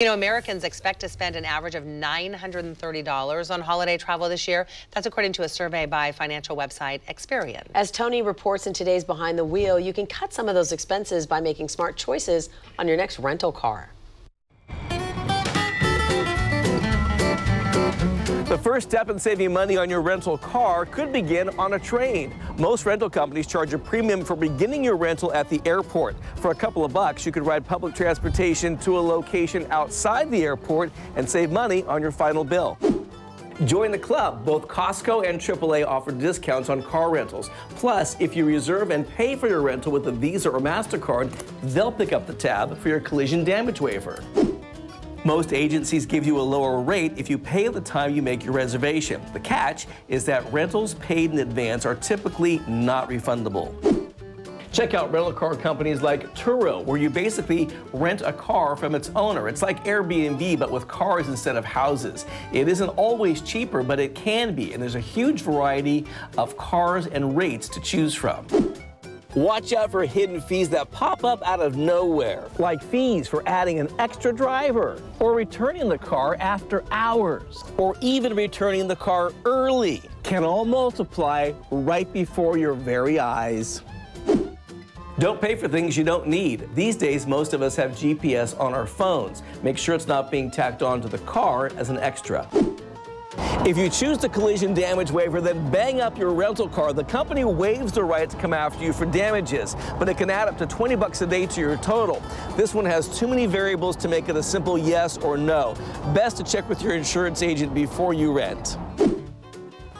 You know, Americans expect to spend an average of $930 on holiday travel this year. That's according to a survey by financial website Experian. As Tony reports in today's Behind the Wheel, you can cut some of those expenses by making smart choices on your next rental car. The first step in saving money on your rental car could begin on a train. Most rental companies charge a premium for beginning your rental at the airport. For a couple of bucks, you could ride public transportation to a location outside the airport and save money on your final bill. Join the club. Both Costco and AAA offer discounts on car rentals. Plus, if you reserve and pay for your rental with a Visa or MasterCard, they'll pick up the tab for your collision damage waiver. Most agencies give you a lower rate if you pay at the time you make your reservation. The catch is that rentals paid in advance are typically not refundable. Check out rental car companies like Turo, where you basically rent a car from its owner. It's like Airbnb, but with cars instead of houses. It isn't always cheaper, but it can be, and there's a huge variety of cars and rates to choose from. Watch out for hidden fees that pop up out of nowhere, like fees for adding an extra driver, or returning the car after hours, or even returning the car early. Can all multiply right before your very eyes. Don't pay for things you don't need. These days, most of us have GPS on our phones. Make sure it's not being tacked onto the car as an extra. If you choose the collision damage waiver, then bang up your rental car. The company waives the right to come after you for damages, but it can add up to 20 bucks a day to your total. This one has too many variables to make it a simple yes or no. Best to check with your insurance agent before you rent.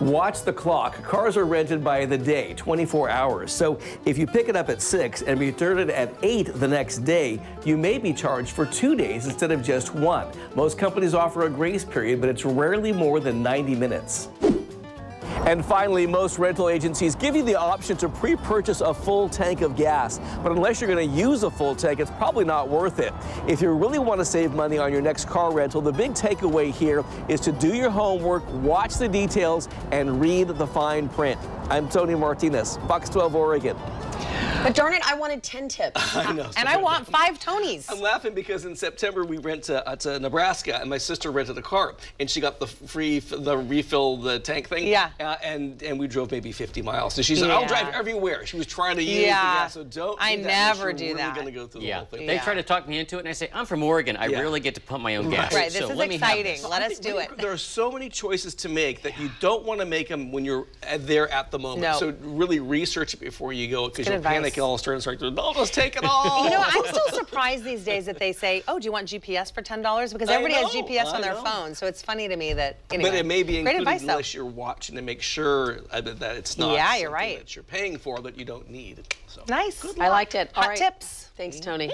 Watch the clock. Cars are rented by the day, 24 hours. So if you pick it up at 6 and return it at 8 the next day, you may be charged for 2 days instead of just 1. Most companies offer a grace period, but it's rarely more than 90 minutes. And finally, most rental agencies give you the option to pre-purchase a full tank of gas. But unless you're going to use a full tank, it's probably not worth it. If you really want to save money on your next car rental, the big takeaway here is to do your homework, watch the details, and read the fine print. I'm Tony Martinez, Fox 12 Oregon. But darn it, I wanted 10 tips. I know. And I want 5 Tonys. I'm laughing because in September we went to Nebraska, and my sister rented a car, and she got the refill the tank thing. Yeah. And we drove maybe 50 miles. So she said, I'll drive everywhere. She was trying to use the gas, so don't. I never do that. Going to go through the whole thing. They try to talk me into it, and I say, I'm from Oregon. I rarely get to pump my own gas. Right. This is exciting. Let us do it. There are so many choices to make that you don't want to make them when you're there at the moment. No. So really research it before you go, because you'll panic and all of a sudden start to, I'll just take it all. You know, I'm still surprised these days that they say, oh, do you want GPS for $10? Because everybody has GPS on their phone. So it's funny to me that, anyway. But it may be included advice, unless you're watching to make sure that it's not you're right. that you're paying for that you don't need. So. Nice. I liked it. Hot tips. Thanks, Tony.